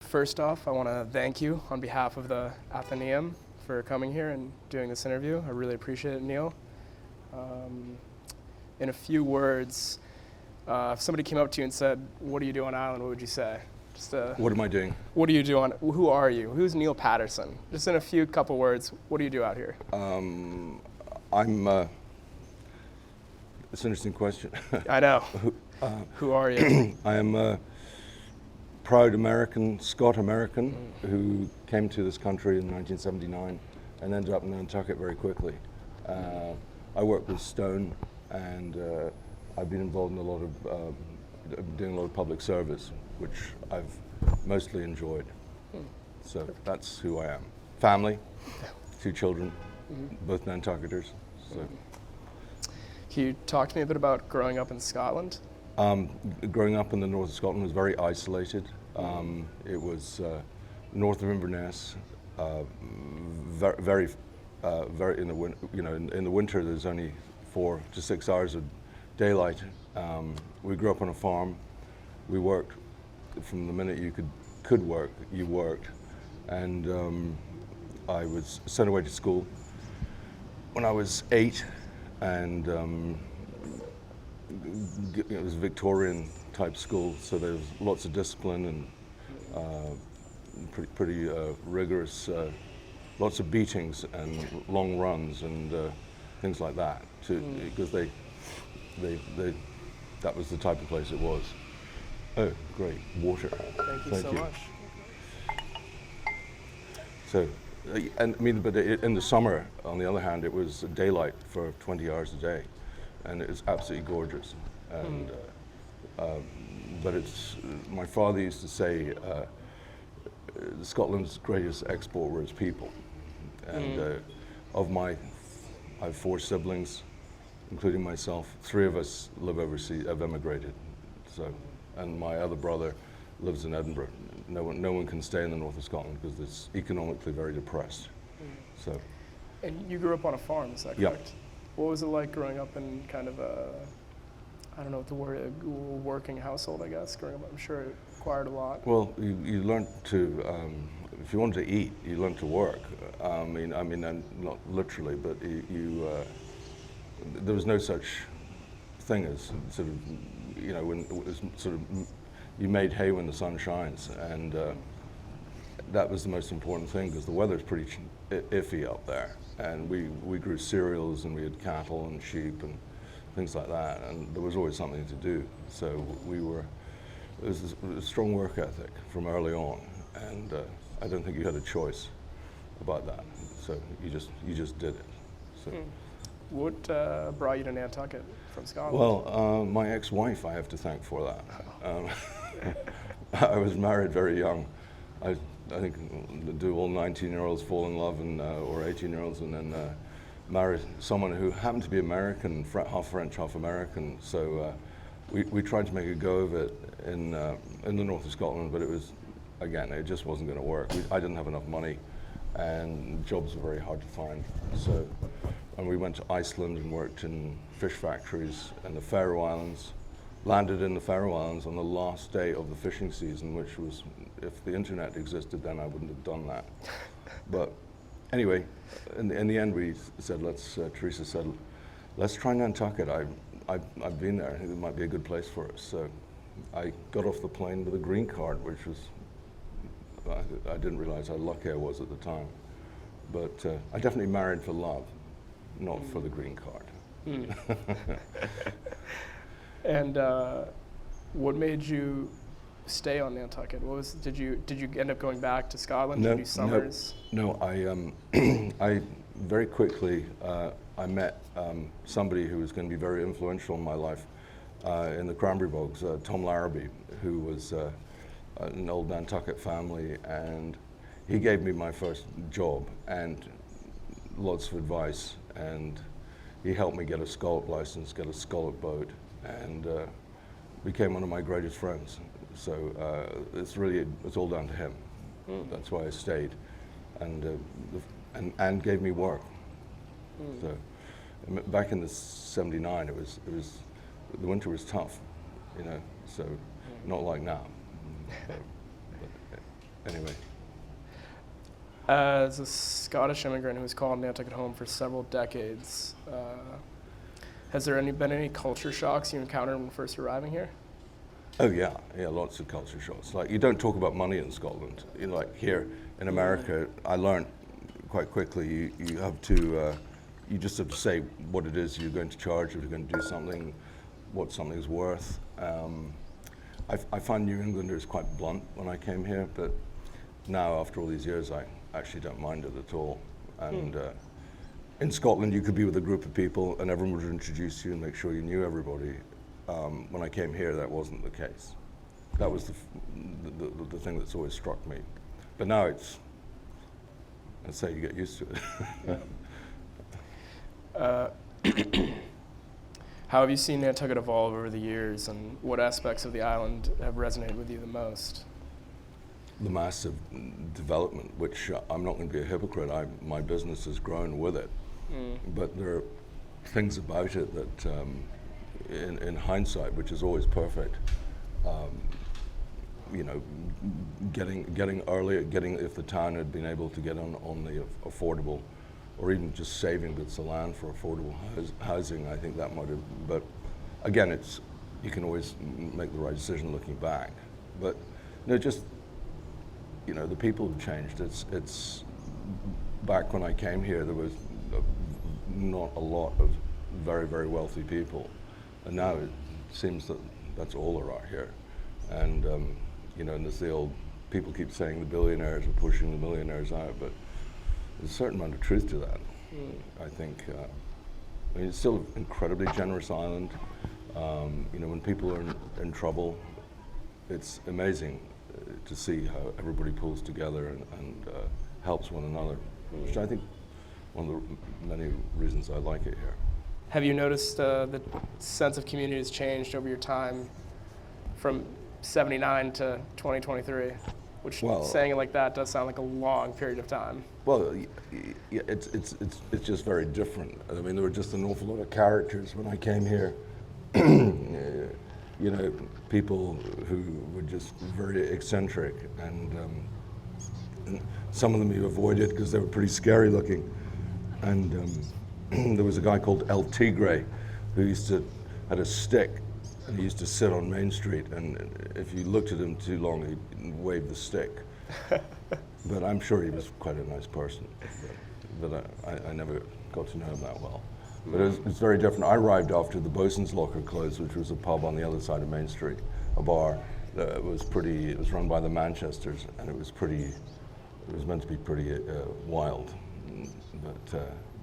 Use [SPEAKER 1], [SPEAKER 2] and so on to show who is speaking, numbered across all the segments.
[SPEAKER 1] First off, I want to thank you on behalf of the Athenaeum for coming here and doing this interview. I really appreciate it, Neil. In a few words, if somebody came up to you and said, "What do you do on Island?" what would you say?
[SPEAKER 2] What am I doing?
[SPEAKER 1] What do you do on? Who are you? Who's Neil Paterson? Just in a few couple words, what do you do out here?
[SPEAKER 2] It's an interesting question.
[SPEAKER 1] I know. Who are you?
[SPEAKER 2] I am a proud American, Scot-American, who came to this country in 1979 and ended up in Nantucket very quickly. I work with stone, and I've been involved in doing a lot of public service, which I've mostly enjoyed. So that's who I am. Family, 2 children, both Nantucketers. So.
[SPEAKER 1] Can you talk to me a bit about growing up in Scotland?
[SPEAKER 2] Growing up in the north of Scotland was very isolated. It was north of Inverness, very in the winter there's only 4 to 6 hours of daylight. We grew up on a farm. We worked from the minute you could work, you worked, and I was sent away to school when I was 8. And it was a Victorian type school, so there was lots of discipline and pretty rigorous, lots of beatings and long runs and things like that, because that was the type of place it was. Oh, great, water.
[SPEAKER 1] Thank you so much.
[SPEAKER 2] So. And I mean, but in the summer, on the other hand, it was daylight for 20 hours a day, and it was absolutely gorgeous. And but my father used to say, Scotland's greatest export were its people. And I have 4 siblings, including myself. 3 of us live overseas, have emigrated. So, and my other brother lives in Edinburgh. No one can stay in the north of Scotland because it's economically very depressed. So.
[SPEAKER 1] And you grew up on a farm, is that correct?
[SPEAKER 2] Yeah.
[SPEAKER 1] What was it like growing up in kind of I don't know what the word, a working household, I guess, growing up? I'm sure it required a lot.
[SPEAKER 2] Well, you learned to, if you wanted to eat, you learned to work. I mean, not literally, but there was no such thing as sort of, when it was sort of, you made hay when the sun shines, and that was the most important thing because the weather's pretty iffy up there. And we grew cereals, and we had cattle and sheep and things like that, and there was always something to do. So it was a strong work ethic from early on, and I don't think you had a choice about that. So you just did it. So.
[SPEAKER 1] What brought you to Nantucket from Scotland?
[SPEAKER 2] Well, my ex-wife I have to thank for that. I was married very young. I think do all 19-year-olds fall in love or 18-year-olds and then marry someone who happened to be American, half French, half American. So we tried to make a go of it in the north of Scotland, but it just wasn't going to work. I didn't have enough money, and jobs were very hard to find. So, and we went to Iceland and worked in fish factories in the Faroe Islands. Landed in the Faroe Islands on the last day of the fishing season, which was, if the internet existed then, I wouldn't have done that. But anyway, in the end we said, Teresa said, let's try Nantucket. I've been there. I think it might be a good place for us. So I got off the plane with a green card, which was, I didn't realize how lucky I was at the time. But I definitely married for love, not for the green card. And
[SPEAKER 1] what made you stay on Nantucket? Did you end up going back to Scotland? Did you do summers?
[SPEAKER 2] No. I very quickly I met somebody who was going to be very influential in my life in the Cranberry Bogs, Tom Larrabee, who was an old Nantucket family, and he gave me my first job and lots of advice, and he helped me get a scallop license, get a scallop boat, and became one of my greatest friends. So it's all down to him. That's why I stayed, and gave me work. So back in the '79, it was the winter was tough, so not like now. But anyway.
[SPEAKER 1] As a Scottish immigrant who's called Nantucket home for several decades, has there been any culture shocks you encountered when first arriving here?
[SPEAKER 2] Oh yeah, lots of culture shocks. Like, you don't talk about money in Scotland. Like here in America, I learned quite quickly you have to, you just have to say what it is you're going to charge if you're going to do something, what something's worth. I find New Englanders quite blunt when I came here, but now after all these years, I actually don't mind it at all. And in Scotland, you could be with a group of people and everyone would introduce you and make sure you knew everybody. When I came here, that wasn't the case. That was the thing that's always struck me. But now it's, I'd say you get used to it.
[SPEAKER 1] How have you seen Nantucket evolve over the years, and what aspects of the island have resonated with you the most?
[SPEAKER 2] The massive development, which I'm not going to be a hypocrite, my business has grown with it. But there are things about it that, in hindsight, which is always perfect, getting earlier, if the town had been able to get on the affordable, or even just saving bits of land for affordable housing, I think that might have, but again, you can always make the right decision looking back. But just, the people have changed. It's back when I came here, there was not a lot of very, very wealthy people. And now it seems that that's all there are here. And, and there's the old, people keep saying the billionaires are pushing the millionaires out, but there's a certain amount of truth to that. I think, it's still an incredibly generous island. When people are in trouble, it's amazing to see how everybody pulls together and helps one another, which I think one of the many reasons I like it here.
[SPEAKER 1] Have you noticed the sense of community has changed over your time from 79 to 2023? Which, saying it like that does sound like a long period of time.
[SPEAKER 2] Well, yeah, it's just very different. I mean, there were just an awful lot of characters when I came here. People who were just very eccentric, and some of them you avoided because they were pretty scary looking. And there was a guy called El Tigre who had a stick, and he used to sit on Main Street, and if you looked at him too long, he'd wave the stick. But I'm sure he was quite a nice person, but I never got to know him that well. But it's very different. I arrived after the Bosun's Locker closed, which was a pub on the other side of Main Street, a bar. It was run by the Manchesters, and it was meant to be pretty wild.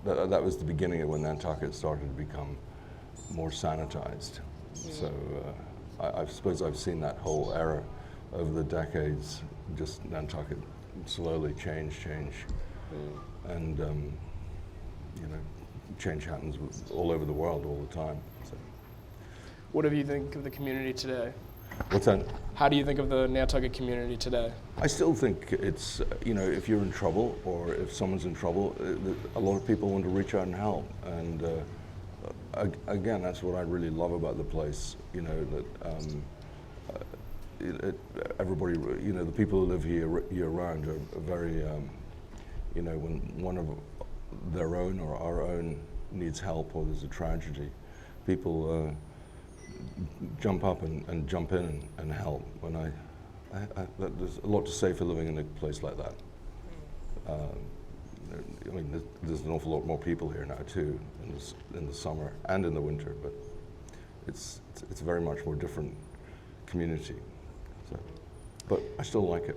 [SPEAKER 2] But that was the beginning of when Nantucket started to become more sanitized. So I suppose I've seen that whole era over the decades, just Nantucket slowly change. And, change happens all over the world all the time. So.
[SPEAKER 1] What do you think of the community today?
[SPEAKER 2] What's that?
[SPEAKER 1] How do you think of the Nantucket community today?
[SPEAKER 2] I still think it's, if you're in trouble or if someone's in trouble, a lot of people want to reach out and help. And again, that's what I really love about the place, that everybody, the people who live here year-round are very, when one of their own or our own needs help or there's a tragedy, people jump up and jump in and help. When there's a lot to say for living in a place like that. There's an awful lot more people here now too, in the summer and in the winter, but it's a very much more different community. So, but I still like it.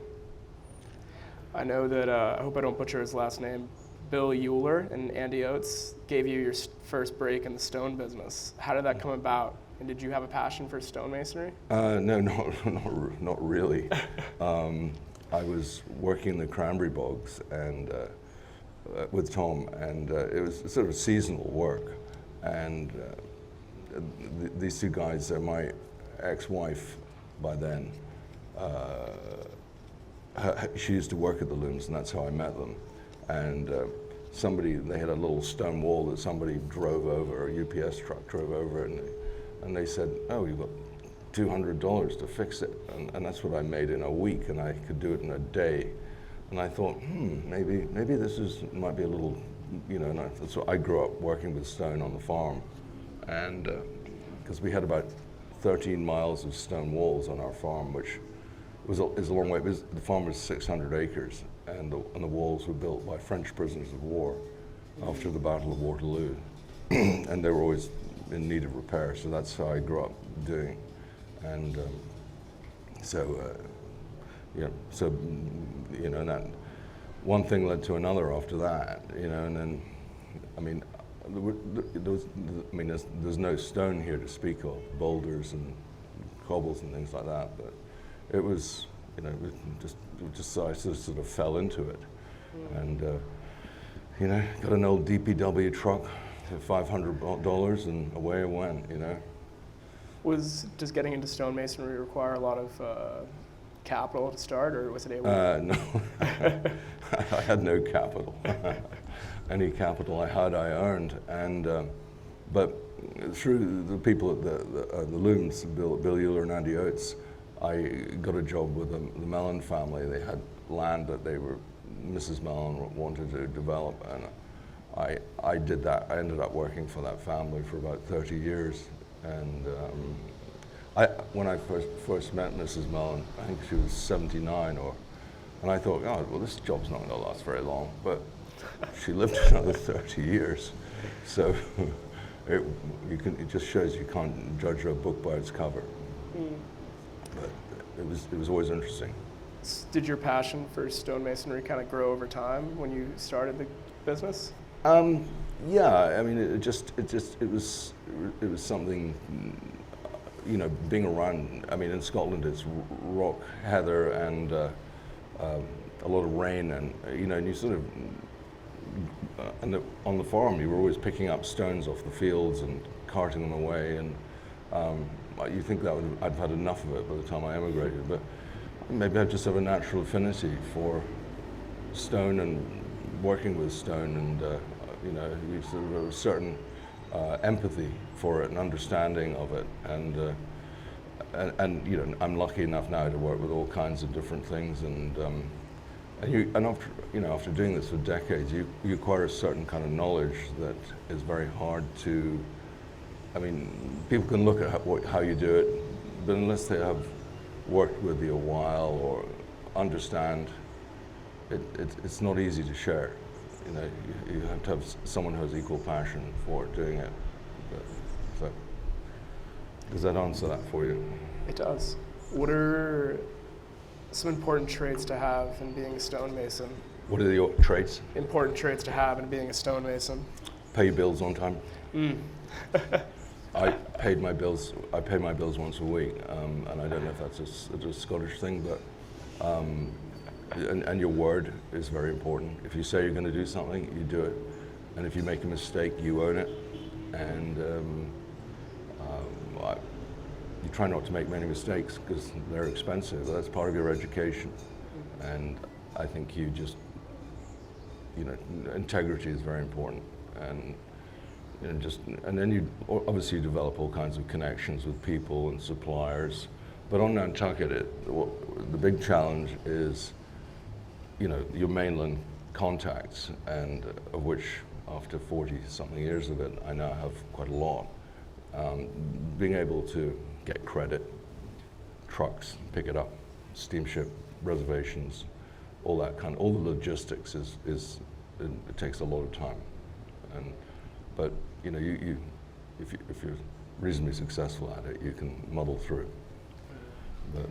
[SPEAKER 1] I know that, I hope I don't butcher his last name, Bill Euler and Andy Oates gave you your first break in the stone business. How did that come about? And did you have a passion for stonemasonry?
[SPEAKER 2] No, not really. I was working in the cranberry bogs and with Tom, and it was sort of seasonal work. And these two guys, my ex-wife by then, she used to work at the looms, and that's how I met them. And they had a little stone wall that somebody drove over, a UPS truck drove over, and they said, "Oh, you've got $200 to fix it, and that's what I made in a week, and I could do it in a day. And I thought, maybe this might be a little, and that's what I grew up working with stone on the farm, and because we had about 13 miles of stone walls on our farm, which is a long way. The farm was 600 acres, and the walls were built by French prisoners of war after the Battle of Waterloo, and they were always in need of repair. So that's how I grew up doing, and and that one thing led to another after that, and then, there's no stone here to speak of, boulders and cobbles and things like that, but it was, I sort of fell into it, and got an old DPW truck for $500 and away I went,
[SPEAKER 1] Does getting into stonemasonry require a lot of capital to start, or was it able?
[SPEAKER 2] No, I had no capital. Any capital I had, I earned, and but through the people at the looms, Bill Euler and Andy Oates, I got a job with the Mellon family. They had land that Mrs. Mellon wanted to develop, and I did that. I ended up working for that family for about 30 years, and when I first met Mrs. Mellon, I think she was 79, and I thought, oh, well, this job's not going to last very long, but she lived another 30 years, so it just shows you can't judge a book by its cover. But it was always interesting.
[SPEAKER 1] Did your passion for stonemasonry kind of grow over time when you started the business?
[SPEAKER 2] Yeah, it was something, being around. In Scotland it's rock, heather, and a lot of rain, and and you sort of, on the farm you were always picking up stones off the fields and carting them away, and you think that I'd had enough of it by the time I emigrated, but maybe I just have a natural affinity for stone and working with stone, and you sort of have a certain empathy for it and understanding of it, and I'm lucky enough now to work with all kinds of different things, and after doing this for decades, you acquire a certain kind of knowledge that is very hard to. People can look at how you do it, but unless they have worked with you a while or understand, it's not easy to share. You have to have someone who has equal passion for doing it. So, does that answer that for you?
[SPEAKER 1] It does. What are some important traits to have in being a stonemason?
[SPEAKER 2] What are the traits?
[SPEAKER 1] Important traits to have in being a stonemason.
[SPEAKER 2] Pay your bills on time. I pay my bills once a week, and I don't know if that's a Scottish thing, but and your word is very important. If you say you're going to do something, you do it, and if you make a mistake, you own it, and you try not to make many mistakes because they're expensive. That's part of your education, and I think you just, integrity is very important, and then you obviously develop all kinds of connections with people and suppliers. But on Nantucket, the big challenge is, your mainland contacts, and of which, after 40-something years of it, I now have quite a lot. Being able to get credit, trucks, pick it up, steamship, reservations, all the logistics it takes a lot of time. But if you're reasonably successful at it, you can muddle through. But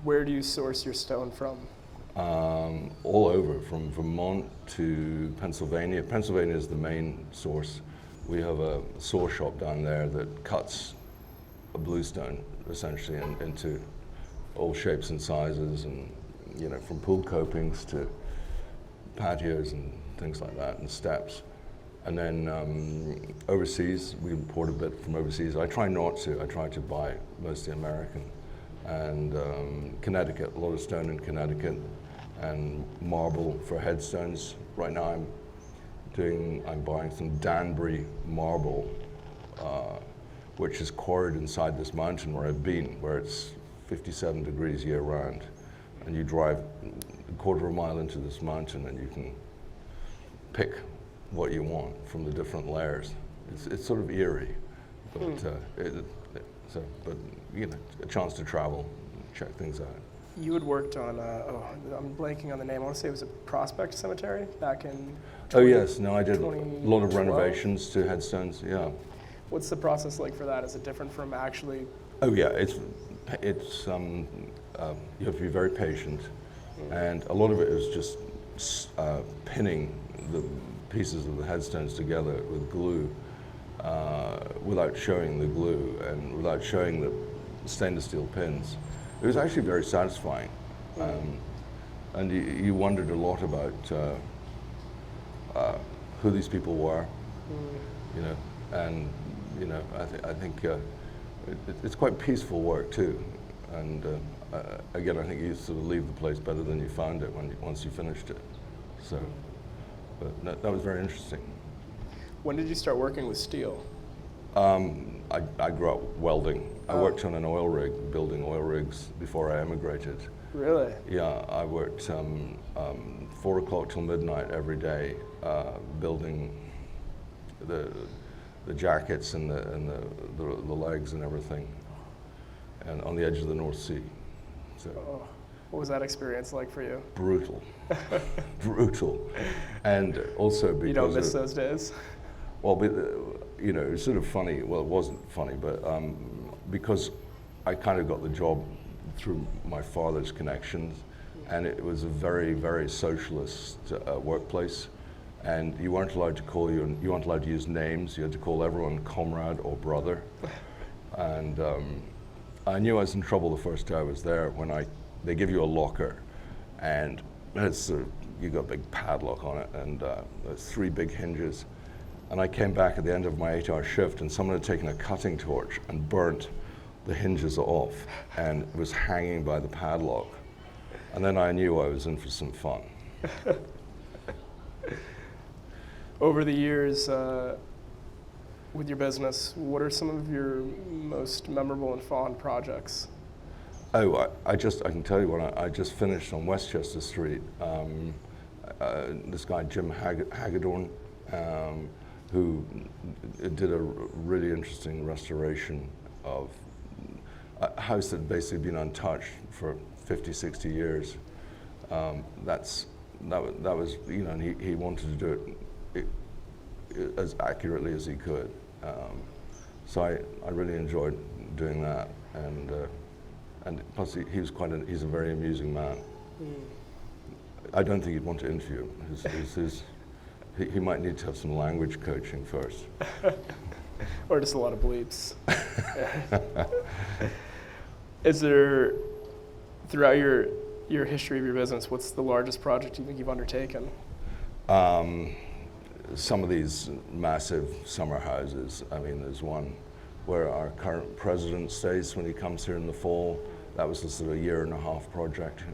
[SPEAKER 1] where do you source your stone from?
[SPEAKER 2] All over, from Vermont to Pennsylvania. Pennsylvania is the main source. We have a saw shop down there that cuts a bluestone essentially into all shapes and sizes, and from pool copings to patios and things like that, and steps. And then overseas, we import a bit from overseas. I try not to. I try to buy mostly American. And Connecticut, a lot of stone in Connecticut, and marble for headstones. Right now I'm buying some Danbury marble, which is quarried inside this mountain where I've been, where it's 57 degrees year round. And you drive a quarter of a mile into this mountain and you can pick what you want from the different layers. It's sort of eerie, but but you know, a chance to travel, check things out.
[SPEAKER 1] You had worked on, I'm blanking on the name, I want to say it was a Prospect Cemetery back in
[SPEAKER 2] Oh yes, no, I did a lot of
[SPEAKER 1] 2012?
[SPEAKER 2] renovations to headstones, yeah.
[SPEAKER 1] What's the process like for that? Is it different from actually?
[SPEAKER 2] Oh yeah, it's you have to be very patient, and a lot of it is just pinning the pieces of the headstones together with glue, without showing the glue and without showing the stainless steel pins. It was actually very satisfying, and you wondered a lot about who these people were, you know, and you know, I think it's quite peaceful work too, and again, I think you sort of leave the place better than you found it once you finished it. So, but that was very interesting.
[SPEAKER 1] When did you start working with steel?
[SPEAKER 2] I grew up welding. I worked on an oil rig, building oil rigs before I emigrated.
[SPEAKER 1] Really?
[SPEAKER 2] Yeah, I worked 4 o'clock till midnight every day, building the jackets and the legs and everything, and on the edge of the North Sea. So.
[SPEAKER 1] What was that experience like for you?
[SPEAKER 2] Brutal, brutal, and also because
[SPEAKER 1] you don't miss those days.
[SPEAKER 2] Well, you know, it's sort of funny. Well, it wasn't funny, but because I kind of got the job through my father's connections, and it was a very, very socialist workplace, and you weren't allowed to you weren't allowed to use names. You had to call everyone comrade or brother, and I knew I was in trouble the first day I was there when they give you a locker, and it's you got a big padlock on it, and there's 3 big hinges. And I came back at the end of my 8-hour shift, and someone had taken a cutting torch and burnt the hinges off, and it was hanging by the padlock. And then I knew I was in for some fun.
[SPEAKER 1] Over the years with your business, what are some of your most memorable and fond projects?
[SPEAKER 2] Oh, I can tell you what I just finished on Westchester Street. This guy, Jim Hagedorn, who did a really interesting restoration of a house that had basically been untouched for 50, 60 years. That was, you know, and he wanted to do it as accurately as he could. So I really enjoyed doing that, and plus he's a very amusing man. I don't think he'd want to interview him. He might need to have some language coaching first.
[SPEAKER 1] Or just a lot of bleeps. Is there, throughout your history of your business, what's the largest project you think you've undertaken?
[SPEAKER 2] Some of these massive summer houses. I mean, there's one where our current president stays when he comes here in the fall. That was a sort of 1.5-year project.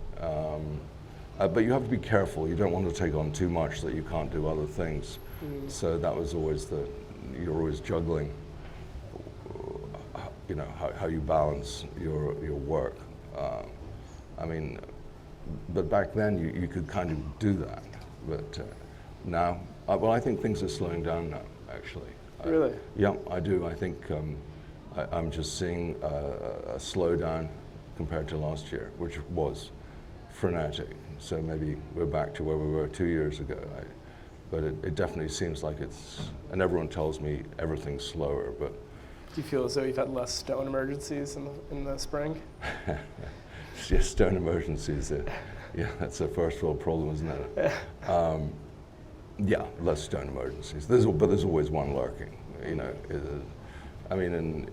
[SPEAKER 2] But you have to be careful. You don't want to take on too much that you can't do other things. So that was always you're always juggling, you know, how you balance your work. I mean, but back then you could kind of do that. But now, well, I think things are slowing down now, actually.
[SPEAKER 1] Really?
[SPEAKER 2] Yeah, I do. I think I'm just seeing a slowdown compared to last year, which was frenetic. So maybe we're back to where we were 2 years ago. But it definitely seems like and everyone tells me everything's slower, but.
[SPEAKER 1] Do you feel as though you've had less stone emergencies in the spring?
[SPEAKER 2] Yeah, stone emergencies. Yeah, that's a first world problem, isn't it? Yeah, less stone emergencies. But there's always one lurking, you know. I mean, and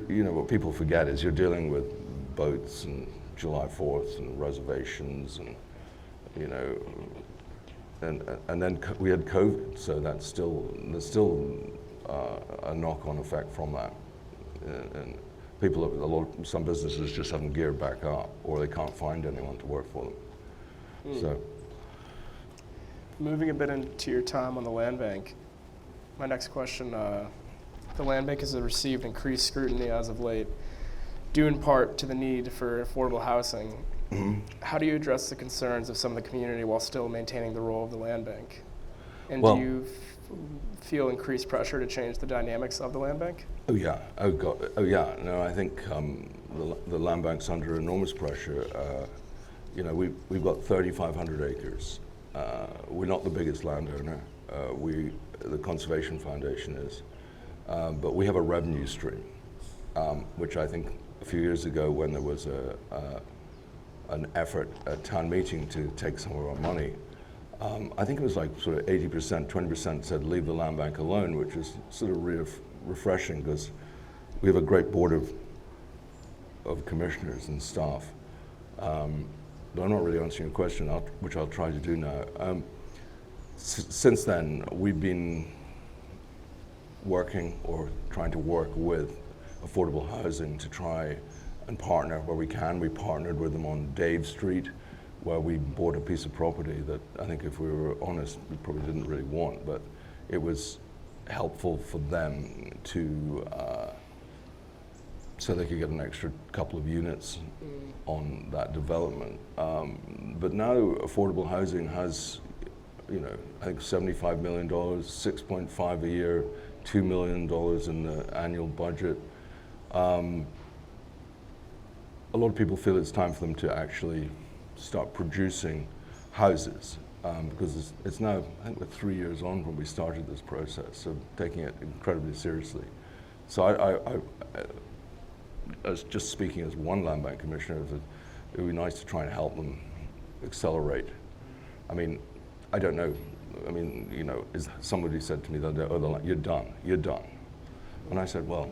[SPEAKER 2] you know, what people forget is you're dealing with boats and July 4th and reservations and, you know, and then we had COVID, so there's still a knock-on effect from that. And some businesses just haven't geared back up, or they can't find anyone to work for them. So,
[SPEAKER 1] moving a bit into your time on the land bank, my next question: The land bank has received increased scrutiny as of late, due in part to the need for affordable housing. How do you address the concerns of some of the community while still maintaining the role of the land bank? And
[SPEAKER 2] Well,
[SPEAKER 1] do you feel increased pressure to change the dynamics of the land bank?
[SPEAKER 2] Oh yeah, oh God, oh yeah. No, I think the land bank's under enormous pressure. We've got 3,500 acres. We're not the biggest landowner. The Conservation Foundation is, but we have a revenue stream, which I think a few years ago, when there was an effort at town meeting to take some of our money, I think it was like sort of 80%, 20% said leave the land bank alone, which is sort of refreshing, because we have a great board of commissioners and staff. But I'm not really answering your question, which I'll try to do now. Since then, we've been working or trying to work with affordable housing to try and partner where we can. We partnered with them on Dave Street, where we bought a piece of property that I think, if we were honest, we probably didn't really want, but it was helpful for them to, so they could get an extra couple of units on that development. But now affordable housing has, I think $75 million, 6.5 a year, $2 million in the annual budget. A lot of people feel it's time for them to actually start producing houses, because it's now, I think we're 3 years on when we started this process, so taking it incredibly seriously. So I was just speaking as one land bank commissioner, it would be nice to try and help them accelerate. I mean, I don't know. I mean, somebody said to me the other day, "Oh, you're done." And I said, well,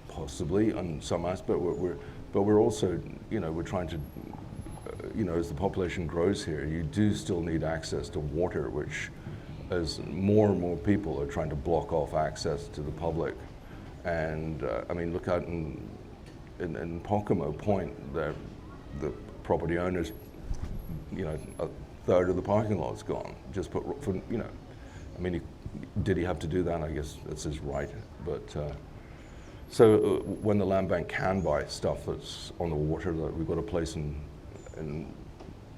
[SPEAKER 2] possibly on some aspect, but we're also, we're trying to, as the population grows here, you do still need access to water, which, as more and more people are trying to block off access to the public. And I mean, look out in Pocomo Point, the property owners, a third of the parking lot is gone. Just for, I mean, did he have to do that? I guess that's his right. But so when the land bank can buy stuff that's on the water, that we've got a place in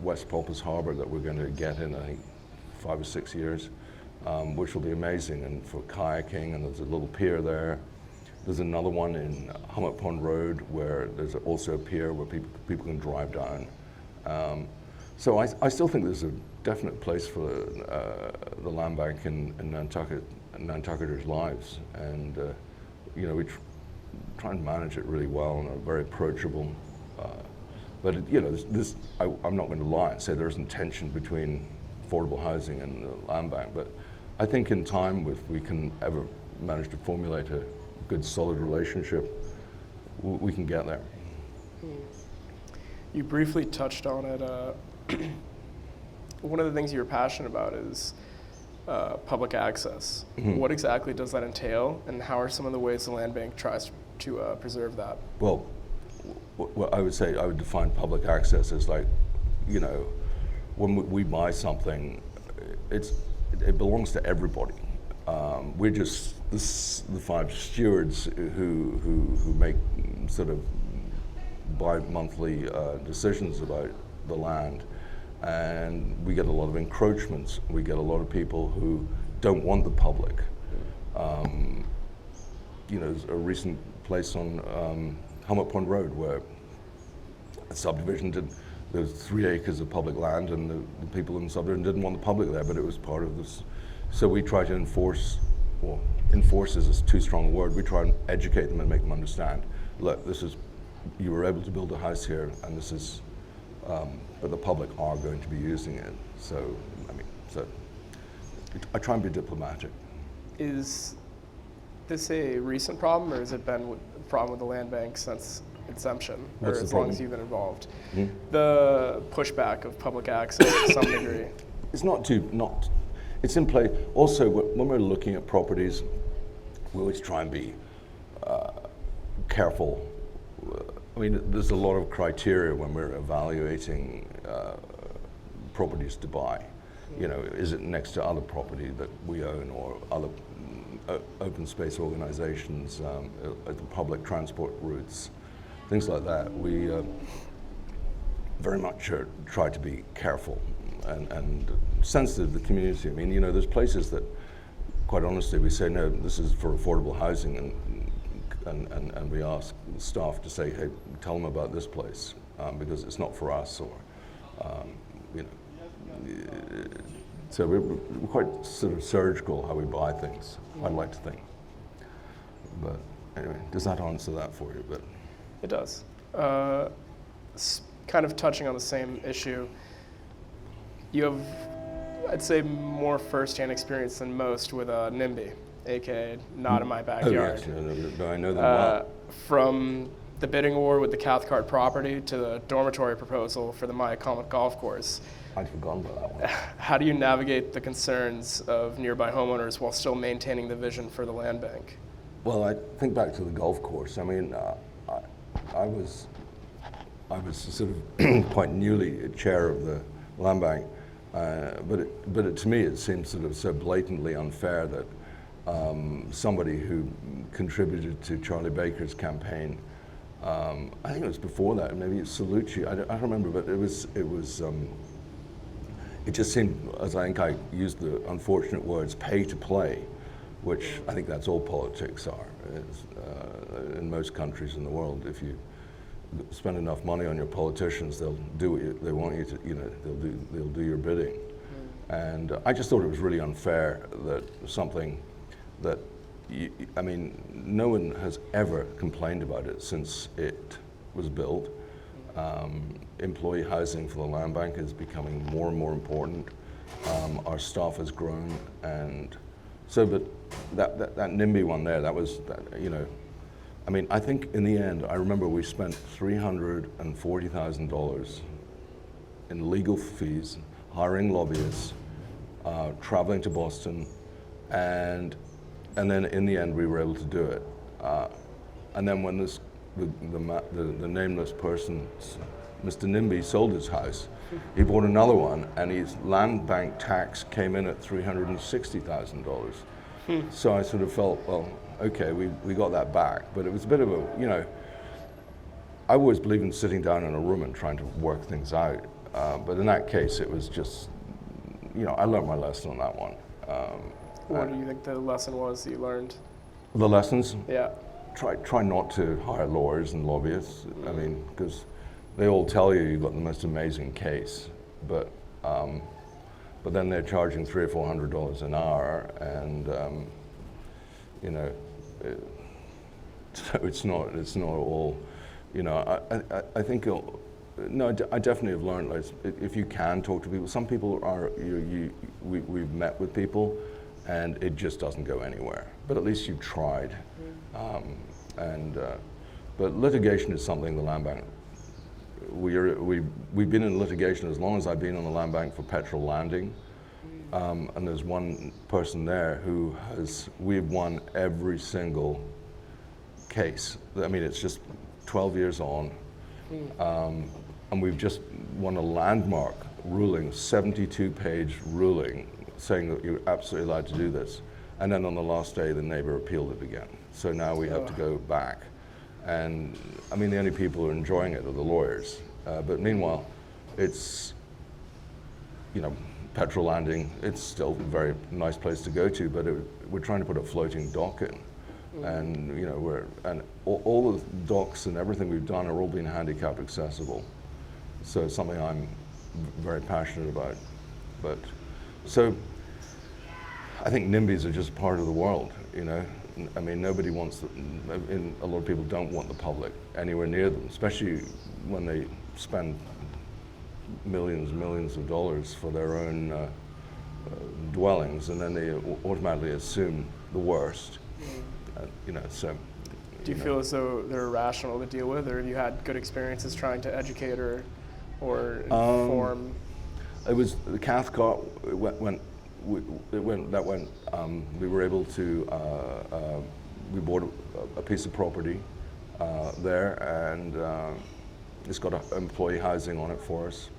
[SPEAKER 2] West Pulpus Harbor that we're going to get in, I think, 5 or 6 years, which will be amazing, and for kayaking, and there's a little pier there. There's another one in Hummock Pond Road where there's also a pier where people can drive down. So I still think there's a definite place for the land bank in Nantucket and Nantucketers' lives, and we try and manage it really well and are very approachable. But I'm not going to lie and say there isn't tension between affordable housing and the land bank, but I think in time, if we can ever manage to formulate a good, solid relationship, we can get there.
[SPEAKER 1] You briefly touched on it. One of the things you're passionate about is public access. What exactly does that entail, and how are some of the ways the land bank tries to preserve that?
[SPEAKER 2] Well, I would say I would define public access as like, when we buy something, it belongs to everybody. We're just the 5 stewards who make sort of bi-monthly decisions about the land, and we get a lot of encroachments. We get a lot of people who don't want the public. There's a recent place on Hummock Pond Road where a subdivision there was 3 acres of public land, and the people in the subdivision didn't want the public there, but it was part of this. So we try to enforce is too strong a word. We try and educate them and make them understand, look, you were able to build a house here, and this is, but the public are going to be using it. So, I try and be diplomatic.
[SPEAKER 1] Is this a recent problem, or has it been a problem with the land bank since inception, or as long as you've been involved? The pushback of public access to some degree.
[SPEAKER 2] It's it's in play. Also, when we're looking at properties, we always try and be careful. I mean, there's a lot of criteria when we're evaluating properties to buy. Is it next to other property that we own, or other open space organizations, the public transport routes, things like that. We very much try to be careful and sensitive to the community. I mean, you know, there's places that, quite honestly, we say, no, this is for affordable housing, and we ask staff to say, hey, tell them about this place, because it's not for us, or, you know. So we're quite sort of surgical how we buy things, I'd like to think. But anyway, does that answer that for you? But
[SPEAKER 1] It does. Kind of touching on the same issue, you have, I'd say, more first-hand experience than most with NIMBY, aka Not in My Backyard.
[SPEAKER 2] Oh yes, no, I know them well.
[SPEAKER 1] From the bidding war with the Cathcart property to the dormitory proposal for the Myacomet golf course.
[SPEAKER 2] I'd forgotten about that one.
[SPEAKER 1] How do you navigate the concerns of nearby homeowners while still maintaining the vision for the land bank?
[SPEAKER 2] Well, I think back to the golf course. I mean, I was sort of quite newly chair of the land bank, but to me it seemed sort of so blatantly unfair that somebody who contributed to Charlie Baker's campaign, I think it was before that, maybe it's Salucci, I don't remember, but it just seemed, as I think I used the unfortunate words, pay to play, which I think that's all politics are. In most countries in the world, if you spend enough money on your politicians, they'll do what they want you to, you know, they'll do your bidding. And I just thought it was really unfair that something that, I mean, no one has ever complained about it since it was built. Employee housing for the land bank is becoming more and more important. Our staff has grown, and so, but that NIMBY one there, that was, you know, I mean, I think in the end, I remember we spent $340,000 in legal fees, hiring lobbyists, traveling to Boston, and then in the end we were able to do it. And then when the nameless person, Mr. NIMBY, sold his house, he bought another one, and his land bank tax came in at $360,000. So I sort of felt, well, okay, we got that back, but it was a bit of a, you know, I always believe in sitting down in a room and trying to work things out, but in that case it was just, you know, I learned my lesson on that one.
[SPEAKER 1] What do you think the lesson was that you learned?
[SPEAKER 2] The lessons?
[SPEAKER 1] Yeah.
[SPEAKER 2] Try not to hire lawyers and lobbyists. I mean, because they all tell you you've got the most amazing case, but then they're charging $300 or $400 an hour, and you know, so it's not all, you know. I think no, I definitely have learned, like, if you can talk to people. Some people are we've met with people, and it just doesn't go anywhere. But at least you've tried. But litigation is something the land bank. We've been in litigation as long as I've been on the land bank for Petrel Landing, and there's one person there who we've won every single case. I mean, it's just 12 years on, and we've just won a landmark ruling, 72-page ruling, saying that you're absolutely allowed to do this. And then on the last day, the neighbor appealed it again. So now we have to go back. And I mean, the only people who are enjoying it are the lawyers. But meanwhile, it's, you know, Petrel Landing, it's still a very nice place to go to, but we're trying to put a floating dock in. And, you know, all the docks and everything we've done are all being handicap accessible. So it's something I'm very passionate about. But, so, I think NIMBYs are just part of the world, you know. I mean, nobody wants them, a lot of people don't want the public anywhere near them, especially when they spend millions and millions of dollars for their own dwellings, and then they automatically assume the worst, you know, so.
[SPEAKER 1] Do you feel as though they're irrational to deal with, or have you had good experiences trying to educate or inform?
[SPEAKER 2] It was the Cathcart we were able to, we bought a piece of property there, and it's got employee housing on it for us,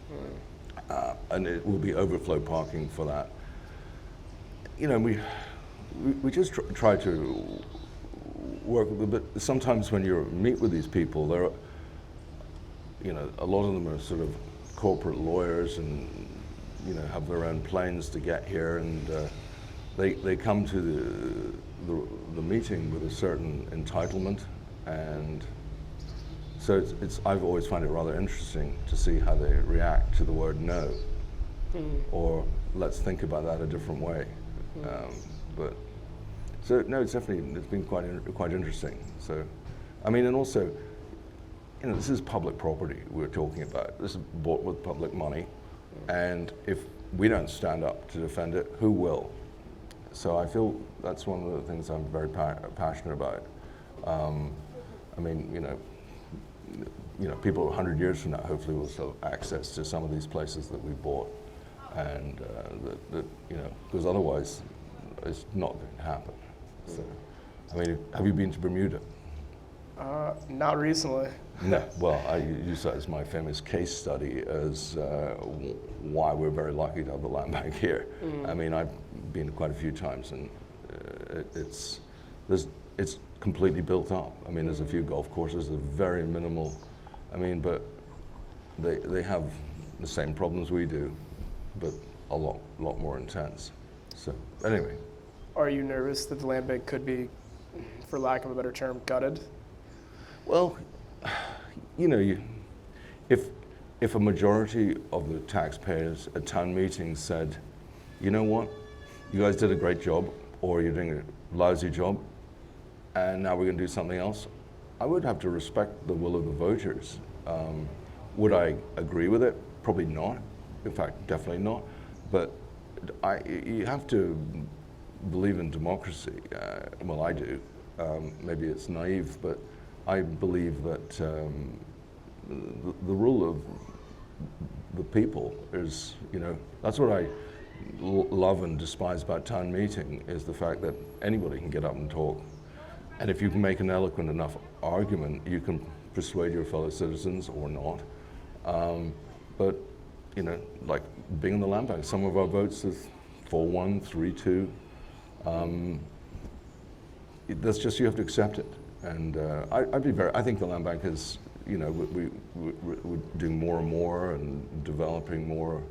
[SPEAKER 2] and it will be overflow parking for that. You know, we just try to work with them. But sometimes when you meet with these people, they're, you know, a lot of them are sort of corporate lawyers and, you know, have their own planes to get here, and they come to the meeting with a certain entitlement, and so I've always found it rather interesting to see how they react to the word no, or let's think about that a different way. But so no, it's been quite interesting. So, I mean, and also, you know, this is public property we're talking about. This is bought with public money, and if we don't stand up to defend it, who will? So I feel that's one of the things I'm very passionate about. I mean, you know, people 100 years from now hopefully will still have access to some of these places that we bought, and that you know, because otherwise it's not going to happen. So, I mean, have you been to Bermuda?
[SPEAKER 1] Not recently.
[SPEAKER 2] No. Well, I use that as my famous case study as why we're very lucky to have the land bank here. I mean, I've been quite a few times, and it's completely built up. I mean, there's a few golf courses, they're very minimal. I mean, but they have the same problems we do, but a lot more intense. So anyway.
[SPEAKER 1] Are you nervous that the land bank could be, for lack of a better term, gutted?
[SPEAKER 2] Well, you know, if a majority of the taxpayers at town meetings said, you know what, you guys did a great job, or you're doing a lousy job, and now we're going to do something else, I would have to respect the will of the voters. Would I agree with it? Probably not. In fact, definitely not. But you have to believe in democracy. Well, I do. Maybe it's naive, but I believe that the rule of the people is, you know, that's what I love and despise about town meeting, is the fact that anybody can get up and talk. And if you can make an eloquent enough argument, you can persuade your fellow citizens or not. But, you know, like being in the land bank, some of our votes is 4-1, 3-2. That's just, you have to accept it. And I think the land bank is, you know, we're doing more and more and developing more.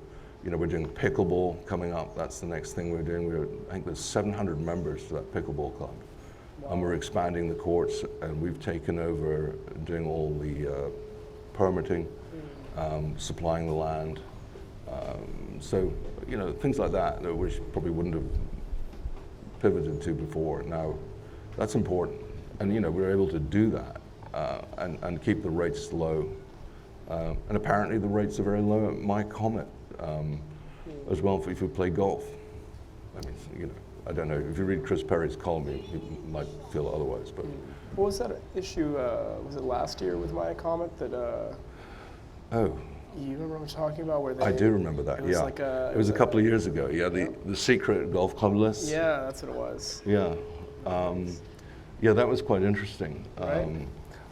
[SPEAKER 2] You know, we're doing pickleball coming up. That's the next thing we're doing. I think there's 700 members to that pickleball club. Wow. And we're expanding the courts, and we've taken over doing all the permitting, supplying the land. So, you know, things like that which probably wouldn't have pivoted to before. Now, that's important. And, you know, we're able to do that and keep the rates low. And apparently the rates are very low at my Comet as well if we play golf. I mean, you know, I don't know. If you read Chris Perry's column, you might feel otherwise. But
[SPEAKER 1] what was that issue? Was it last year with Maya Comet that?
[SPEAKER 2] Oh.
[SPEAKER 1] You remember what I'm talking about? Where they?
[SPEAKER 2] I do remember that. Yeah.
[SPEAKER 1] Like
[SPEAKER 2] it was a couple of years ago. Yeah. The secret golf club list.
[SPEAKER 1] Yeah, that's what it was.
[SPEAKER 2] Yeah. Yeah, that was quite interesting.
[SPEAKER 1] Right.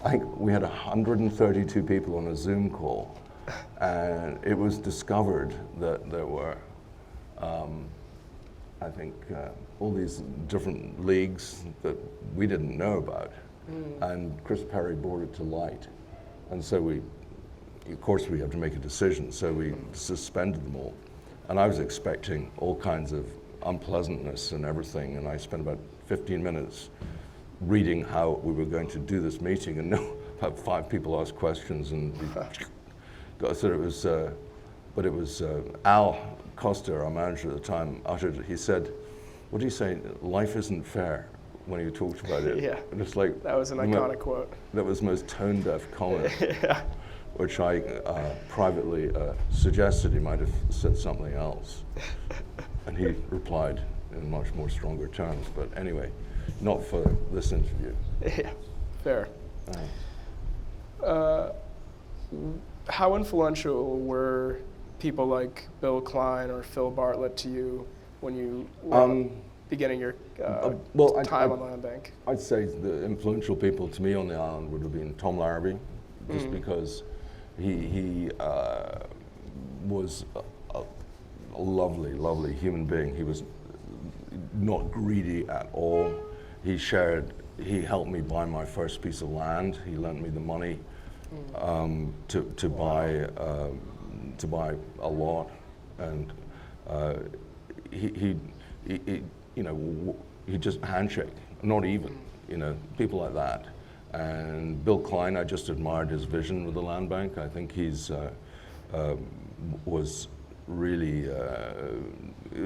[SPEAKER 2] I think we had 132 people on a Zoom call, and it was discovered that there were, I think, all these different leagues that we didn't know about, and Chris Perry brought it to light. And so of course we have to make a decision, so we suspended them all. And I was expecting all kinds of unpleasantness and everything, and I spent about 15 minutes reading how we were going to do this meeting, and about 5 people asked questions, and so it was, but it was Al Costa, our manager at the time, uttered, he said, what do you say, life isn't fair, when he talked about it.
[SPEAKER 1] Yeah.
[SPEAKER 2] And it's like,
[SPEAKER 1] that was an iconic quote.
[SPEAKER 2] That was the most tone-deaf comment,
[SPEAKER 1] yeah.
[SPEAKER 2] Which I privately suggested he might have said something else. And he replied in much more stronger terms, but anyway, not for this interview.
[SPEAKER 1] Yeah, fair. How influential were people like Bill Klein or Phil Bartlett to you when you were beginning your time on the land bank?
[SPEAKER 2] I'd say the influential people to me on the island would have been Tom Larrabee, just because he was a lovely, lovely human being. He was not greedy at all. He helped me buy my first piece of land. He lent me the money to buy a lot, and he he just handshake, not even, people like that. And Bill Klein, I just admired his vision with the land bank. I think he's was really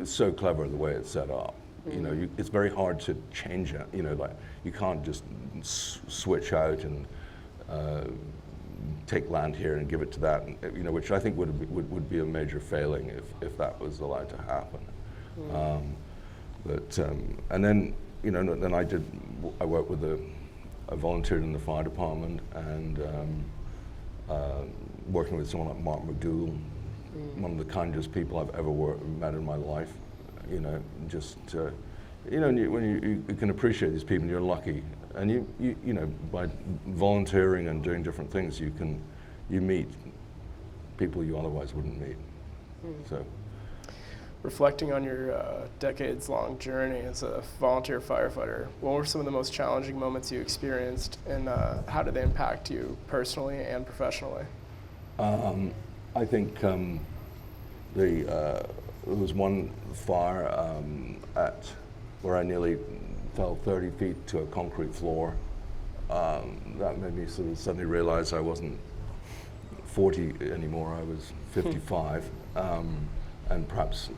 [SPEAKER 2] so clever the way it's set up. It's very hard to change it. Like you can't just switch out and take land here and give it to that, which I think would be a major failing if that was allowed to happen. And then then I worked with I volunteered in the fire department, and working with someone like Mark McDougall, one of the kindest people I've ever met in my life. When you can appreciate these people, and you're lucky, and you by volunteering and doing different things, you meet people you otherwise wouldn't meet. So.
[SPEAKER 1] Reflecting on your decades-long journey as a volunteer firefighter, what were some of the most challenging moments you experienced, and how did they impact you personally and professionally?
[SPEAKER 2] I think there was one fire where I nearly fell 30 feet to a concrete floor. That made me sort of suddenly realize I wasn't 40 anymore, I was 55, and perhaps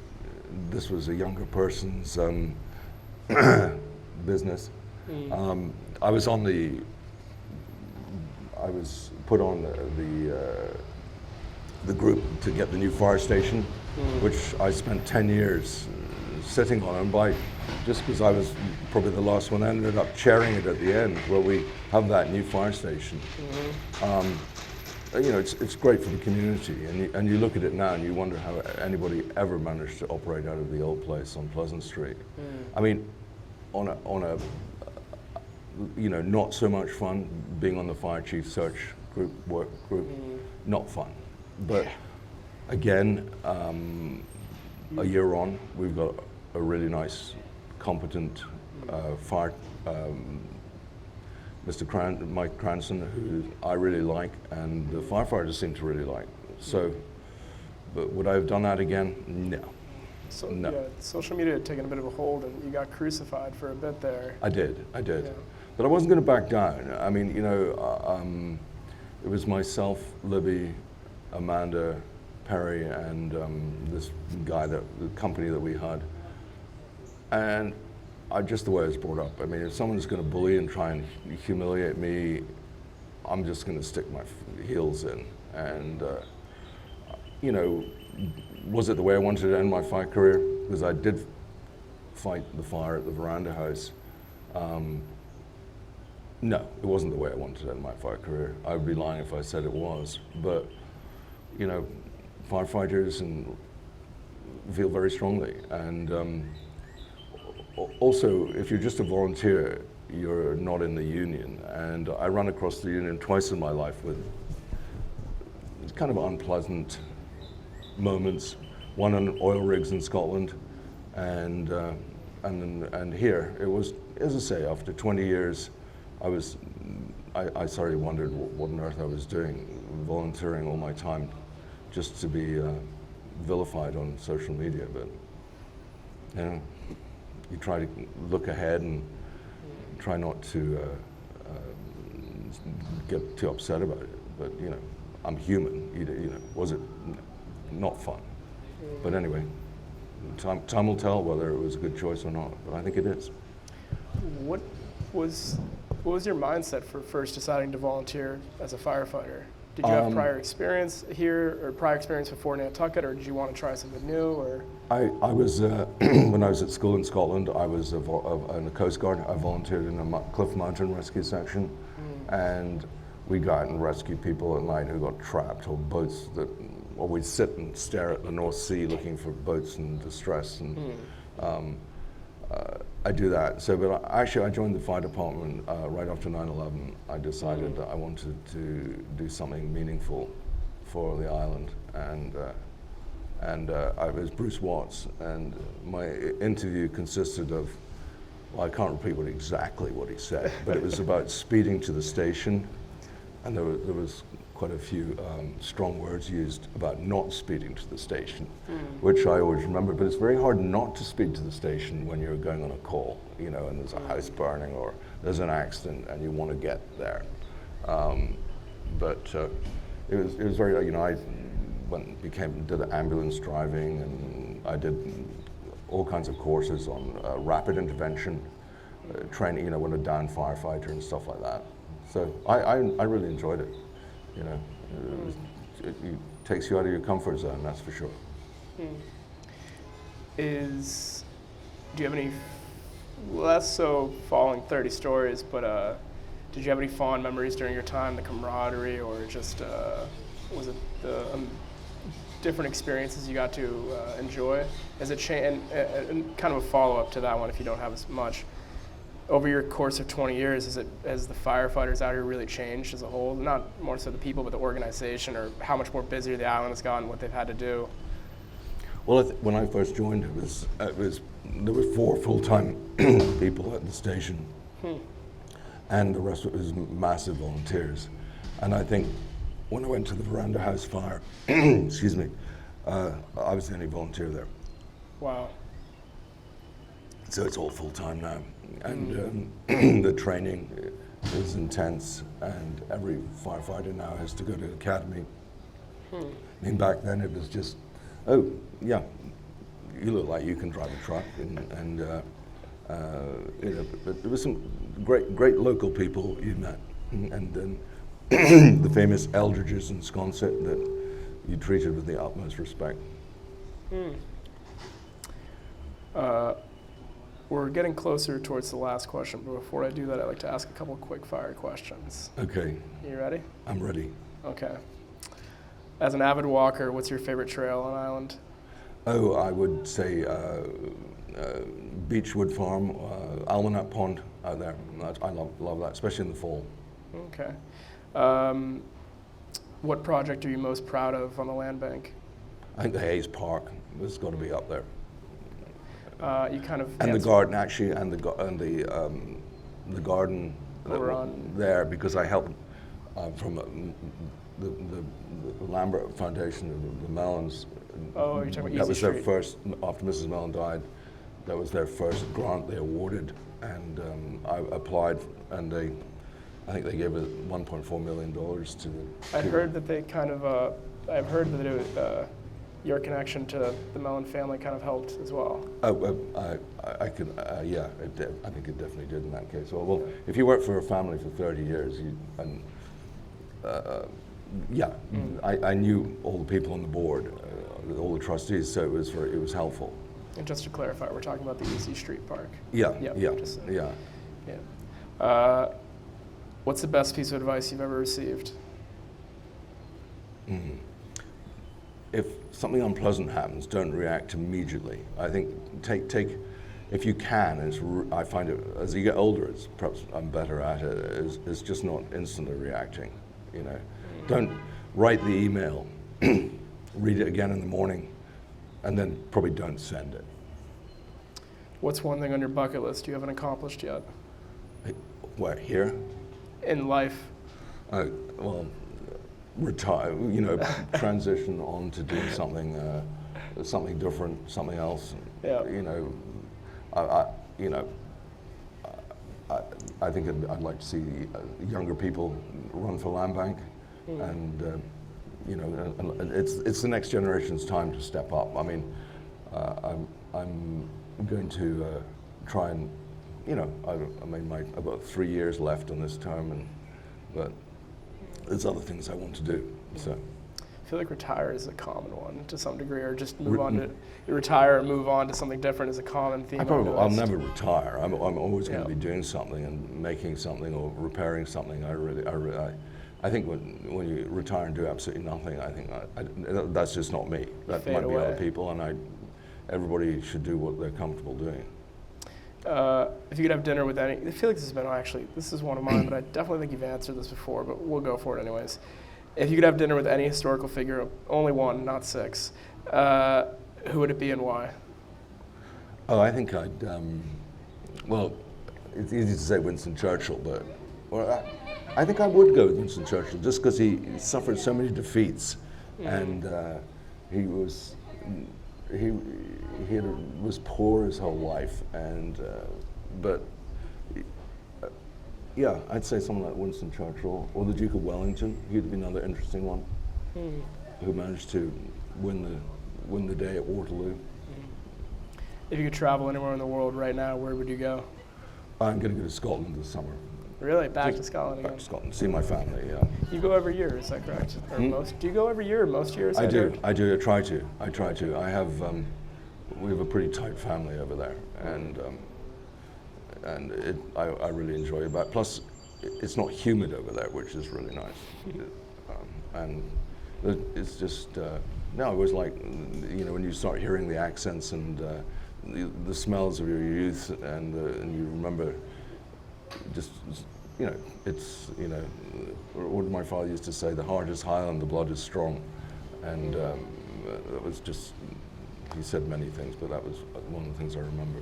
[SPEAKER 2] this was a younger person's business. I was put on the group to get the new fire station, which I spent 10 years sitting on, and just because I was probably the last one, I ended up chairing it at the end where we have that new fire station. It's great for the community, and you look at it now and you wonder how anybody ever managed to operate out of the old place on Pleasant Street. I mean, on a not so much fun being on the fire chief search work group, not fun. But again, a year on, we've got a really nice, competent fire. Mike Cranston, who I really like, and the firefighters seem to really like. So, but would I have done that again? No.
[SPEAKER 1] So,
[SPEAKER 2] no.
[SPEAKER 1] Yeah, social media had taken a bit of a hold, and you got crucified for a bit there.
[SPEAKER 2] I did.
[SPEAKER 1] Yeah.
[SPEAKER 2] But I wasn't going to back down. I mean, it was myself, Libby, Amanda, Perry, and this guy, the company that we had. And just the way I was brought up. I mean, if someone's going to bully and try and humiliate me, I'm just going to stick my heels in. And, was it the way I wanted to end my fire career? Because I did fight the fire at the Veranda House. No, it wasn't the way I wanted to end my fire career. I would be lying if I said it was. But, firefighters feel very strongly. And also, if you're just a volunteer, you're not in the union. And I ran across the union twice in my life with kind of unpleasant moments. One on oil rigs in Scotland, and here it was. As I say, after 20 years, I sort of wondered what on earth I was doing, volunteering all my time, just to be vilified on social media. But you try to look ahead and try not to get too upset about it. But I'm human. Was it not fun? But anyway, time will tell whether it was a good choice or not. But I think it is.
[SPEAKER 1] What was your mindset for first deciding to volunteer as a firefighter? Did you have prior experience here, or prior experience before Nantucket, or did you want to try something new? Or
[SPEAKER 2] I was when I was at school in Scotland, I was in the Coast Guard. I volunteered in a Cliff Mountain rescue section, and we go out and rescue people at night who got trapped, or boats that. Or we'd sit and stare at the North Sea looking for boats in distress, and I do that. So, but actually, I joined the fire department right after 9/11. I decided that I wanted to do something meaningful for the island, and I was Bruce Watts, and my interview consisted of, well, I can't repeat exactly what he said, but it was about speeding to the station, and there was quite a few strong words used about not speeding to the station, which I always remember. But it's very hard not to speed to the station when you're going on a call, you know, and there's a house burning or there's an accident and you want to get there. But it was very, you know, I did ambulance driving, and I did all kinds of courses on rapid intervention, training, you know, when a downed firefighter and stuff like that. So I really enjoyed it. You know, it takes you out of your comfort zone, that's for sure.
[SPEAKER 1] Do you have any, less so falling 30 stories, but did you have any fond memories during your time, the camaraderie, or just, was it the different experiences you got to enjoy? Has it changed, and kind of a follow-up to that one if you don't have as much, over your course of 20 years, has the firefighters out here really changed as a whole? Not more so the people, but the organization, or how much more busier the island has gotten, what they've had to do?
[SPEAKER 2] Well, when I first joined, there were 4 full-time people at the station, and the rest of it was massive volunteers. And I think when I went to the Veranda House fire, excuse me, I was the only volunteer there.
[SPEAKER 1] Wow.
[SPEAKER 2] So it's all full-time now. And the training is intense, and every firefighter now has to go to academy. I mean, back then it was just, oh, yeah, you look like you can drive a truck, and you know, but there was some great local people you met, and then the famous Eldridges and Sconset that you treated with the utmost respect.
[SPEAKER 1] We're getting closer towards the last question, but before I do that, I'd like to ask a couple quick fire questions.
[SPEAKER 2] Okay.
[SPEAKER 1] You ready?
[SPEAKER 2] I'm ready.
[SPEAKER 1] Okay. As an avid walker, what's your favorite trail on island?
[SPEAKER 2] Oh, I would say Beechwood Farm, Almanac Pond out there. I love that, especially in the fall.
[SPEAKER 1] Okay. What project are you most proud of on the land bank?
[SPEAKER 2] I think the Hayes Park has got to be up there.
[SPEAKER 1] You kind of
[SPEAKER 2] and the garden, actually, and the garden there, because I helped from the Lambert Foundation, the Mellons.
[SPEAKER 1] Oh, you're talking about
[SPEAKER 2] that was
[SPEAKER 1] Easy
[SPEAKER 2] their
[SPEAKER 1] Street.
[SPEAKER 2] first, after Mrs. Mellon died, that was their first grant they awarded, and I applied, and I think they gave it $1.4 million to the.
[SPEAKER 1] I've heard that they kind of, I've heard that it, your connection to the Mellon family kind of helped as well.
[SPEAKER 2] Oh, I could, yeah, I think it definitely did in that case. Well, if you work for a family for 30 years, I knew all the people on the board, all the trustees, so it was helpful.
[SPEAKER 1] And just to clarify, we're talking about the Easy Street Park.
[SPEAKER 2] Yeah,
[SPEAKER 1] Yep,
[SPEAKER 2] yeah.
[SPEAKER 1] What's the best piece of advice you've ever received?
[SPEAKER 2] If something unpleasant happens, don't react immediately. I think take if you can. I find it as you get older, it's perhaps I'm better at it. Is just not instantly reacting. You know, don't write the email, read it again in the morning, and then probably don't send it.
[SPEAKER 1] What's one thing on your bucket list you haven't accomplished yet?
[SPEAKER 2] Where, here?
[SPEAKER 1] In life.
[SPEAKER 2] Well, retire, you know, transition on to doing something different, something else.
[SPEAKER 1] Yeah.
[SPEAKER 2] You know, I think I'd like to see younger people run for land bank, and you know, and it's the next generation's time to step up. I mean, I'm going to try and, you know, I've got 3 years left on this term, but there's other things I want to do. So
[SPEAKER 1] I feel like retire is a common one to some degree, or just move on to retire or move on to something different is a common theme.
[SPEAKER 2] I'll never retire. I'm always going to be doing something and making something or repairing something. I think when you retire and do absolutely nothing, I think that's just not me. That might be other people, and everybody should do what they're comfortable doing.
[SPEAKER 1] If you could have dinner with any, I feel like this is one of mine, but I definitely think you've answered this before, but we'll go for it anyways. If you could have dinner with any historical figure, only one, not 6, Who would it be and why?
[SPEAKER 2] Oh, I think well, it's easy to say Winston Churchill, but I think I would go with Winston Churchill just because he suffered so many defeats, and he was was poor his whole life, and but yeah, I'd say someone like Winston Churchill or the Duke of Wellington. He'd be another interesting one, who managed to win the day at Waterloo.
[SPEAKER 1] If you could travel anywhere in the world right now, where would you go?
[SPEAKER 2] I'm going to go to Scotland this summer.
[SPEAKER 1] Really? Back to Scotland again?
[SPEAKER 2] Back to Scotland, see my family, yeah.
[SPEAKER 1] You go every year, is that correct? Or most? Do you go every year or most years?
[SPEAKER 2] I do. I try to. I have, we have a pretty tight family over there, and I really enjoy it. But plus, it's not humid over there, which is really nice. And it's just, no, it was like, you know, when you start hearing the accents and the smells of your youth, and you remember just, you know, it's, you know, what my father used to say, the heart is Highland, the blood is strong. And that was just, he said many things, but that was one of the things I remember.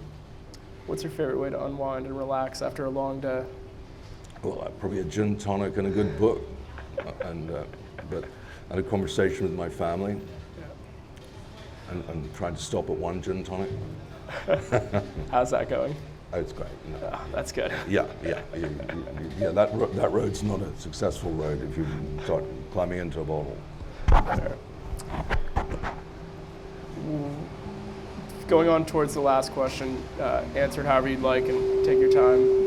[SPEAKER 1] What's your favorite way to unwind and relax after a long day?
[SPEAKER 2] Well, probably a gin tonic and a good book. But I had a conversation with my family, and tried to stop at one gin tonic.
[SPEAKER 1] How's that going?
[SPEAKER 2] Oh, it's great. No.
[SPEAKER 1] Oh, that's good.
[SPEAKER 2] Yeah. That road's not a successful road if you start climbing into a bottle.
[SPEAKER 1] Fair. Going on towards the last question, answer it however you'd like and take your time.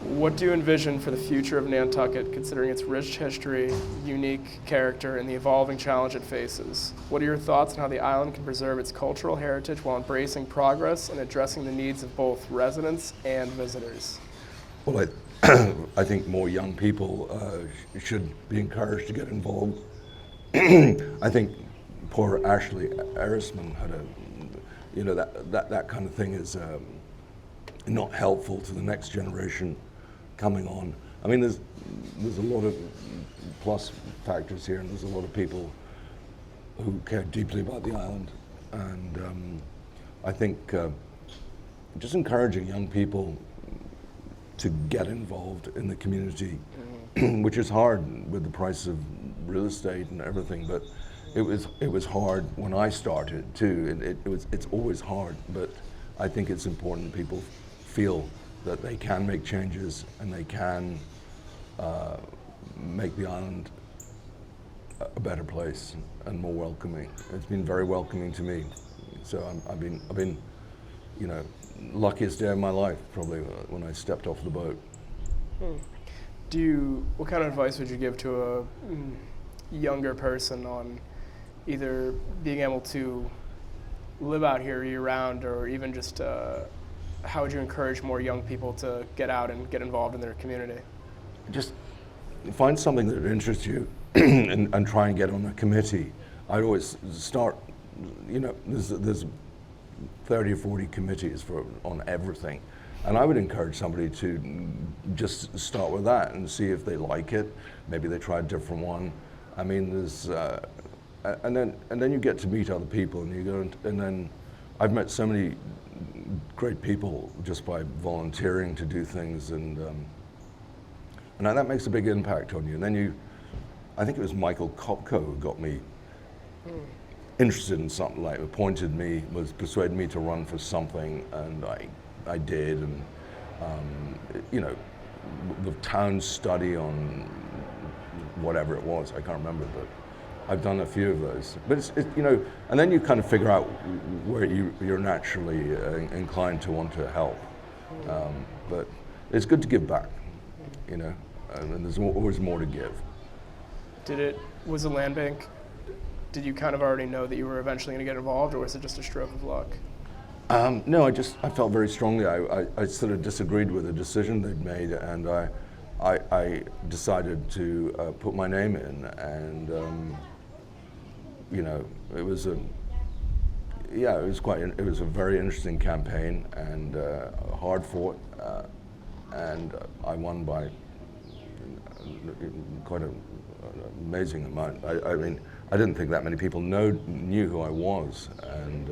[SPEAKER 1] What do you envision for the future of Nantucket, considering its rich history, unique character, and the evolving challenge it faces? What are your thoughts on how the island can preserve its cultural heritage while embracing progress and addressing the needs of both residents and visitors?
[SPEAKER 2] Well, I think more young people should be encouraged to get involved. I think poor Ashley Erisman had you know, that kind of thing is not helpful to the next generation coming on. I mean, there's a lot of plus factors here, and there's a lot of people who care deeply about the island, and I think just encouraging young people to get involved in the community, which is hard with the price of real estate and everything, but it was hard when I started too. It's always hard, but I think it's important people feel that they can make changes and they can make the island a better place and more welcoming. It's been very welcoming to me, so I've been, you know, luckiest day of my life probably when I stepped off the boat.
[SPEAKER 1] What kind of advice would you give to a younger person on either being able to live out here year-round, or even just how would you encourage more young people to get out and get involved in their community?
[SPEAKER 2] Just find something that interests you and try and get on a committee. I'd always start, you know, there's 30 or 40 committees on everything. And I would encourage somebody to just start with that and see if they like it. Maybe they try a different one. I mean, there's, and then you get to meet other people, and you go, and then I've met so many great people just by volunteering to do things, and that makes a big impact on you. And then I think it was Michael Kopko who got me interested in something, like persuaded me to run for something, and I did, and you know, the town study on whatever it was, I can't remember, but I've done a few of those. But it's you know, and then you kind of figure out where you're naturally inclined to want to help. But it's good to give back, you know, and there's always more to give.
[SPEAKER 1] Was the land bank, did you kind of already know that you were eventually going to get involved, or was it just a stroke of luck?
[SPEAKER 2] No, I felt very strongly. I sort of disagreed with the decision they'd made, and I decided to put my name in, and you know, it was a very interesting campaign, and hard fought, and I won by quite an amazing amount. I mean, I didn't think that many people knew who I was, and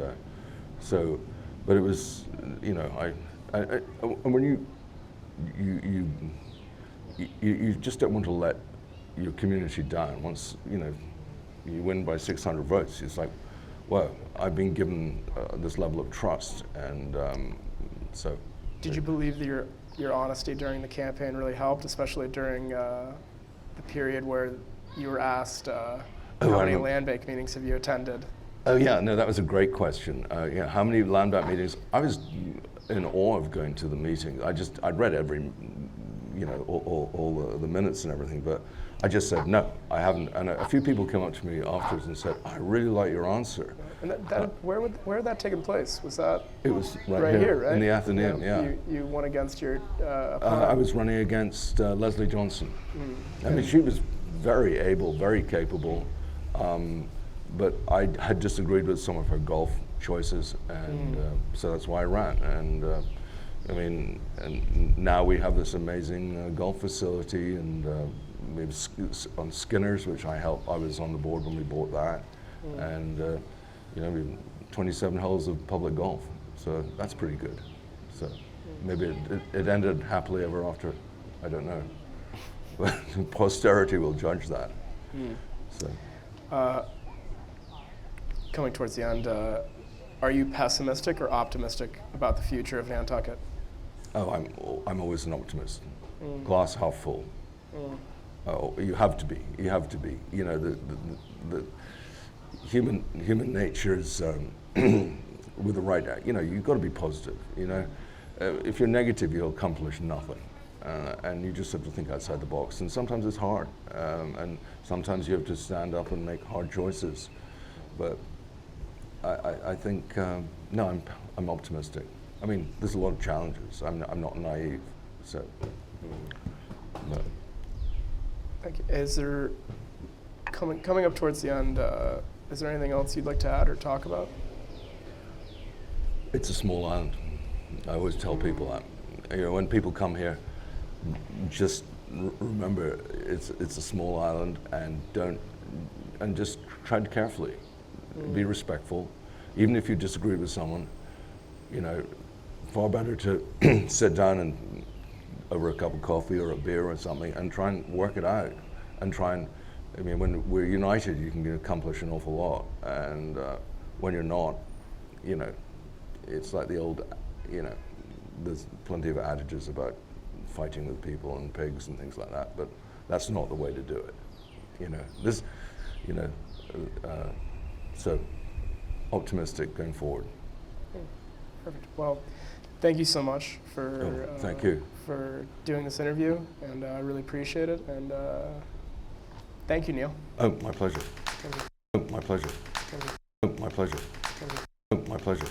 [SPEAKER 2] but it was, you know, and when you just don't want to let your community down. Once, you know, you win by 600 votes, it's like, well, I've been given this level of trust, and so.
[SPEAKER 1] Did you believe that your honesty during the campaign really helped, especially during the period where you were asked how many land bank meetings have you attended?
[SPEAKER 2] Oh yeah, no, that was a great question. Yeah, how many land bank meetings? I was in awe of going to the meetings. I'd read every, you know, all the minutes and everything, but I just said no, I haven't. And a few people came up to me afterwards and said, I really like your answer.
[SPEAKER 1] And where had that taken place? Was that?
[SPEAKER 2] It was
[SPEAKER 1] right here, right?
[SPEAKER 2] In the Athenaeum, yeah.
[SPEAKER 1] You won against your opponent?
[SPEAKER 2] I was running against Leslie Johnson. I mean, she was very able, very capable, but I had disagreed with some of her golf choices, and so that's why I ran. And I mean, and now we have this amazing golf facility, and we have on Skinner's, which I was on the board when we bought that, and you know, we have 27 holes of public golf, so that's pretty good. So maybe it ended happily ever after. I don't know, but posterity will judge that. So.
[SPEAKER 1] Coming towards the end, are you pessimistic or optimistic about the future of Nantucket?
[SPEAKER 2] Oh, I'm always an optimist. Glass half full. Oh, you have to be. You have to be. You know, the human nature is with the right. You know, you've got to be positive. You know, if you're negative, you'll accomplish nothing. And you just have to think outside the box. And sometimes it's hard. And sometimes you have to stand up and make hard choices. But I think no, I'm optimistic. I mean, there's a lot of challenges. I'm not naive. So. No.
[SPEAKER 1] Thank you. Is there coming up towards the end? Is there anything else you'd like to add or talk about?
[SPEAKER 2] It's a small island. I always tell people that. You know, when people come here, just remember it's a small island, and just tread carefully. Be respectful, even if you disagree with someone. You know, far better to sit down and over a cup of coffee or a beer or something and try and work it out, and try and. I mean, when we're united, you can accomplish an awful lot, and when you're not, you know, it's like the old, you know, there's plenty of adages about fighting with people and pigs and things like that, but that's not the way to do it. You know, this, you know, so optimistic going forward.
[SPEAKER 1] Perfect. Well, thank you so much for
[SPEAKER 2] thank you
[SPEAKER 1] for doing this interview, and I really appreciate it. And thank you, Neil.
[SPEAKER 2] Oh, my pleasure.
[SPEAKER 1] Thank you.
[SPEAKER 2] Oh, my pleasure.
[SPEAKER 1] Thank you.
[SPEAKER 2] Oh, my pleasure.
[SPEAKER 1] Thank you.
[SPEAKER 2] Oh, my pleasure.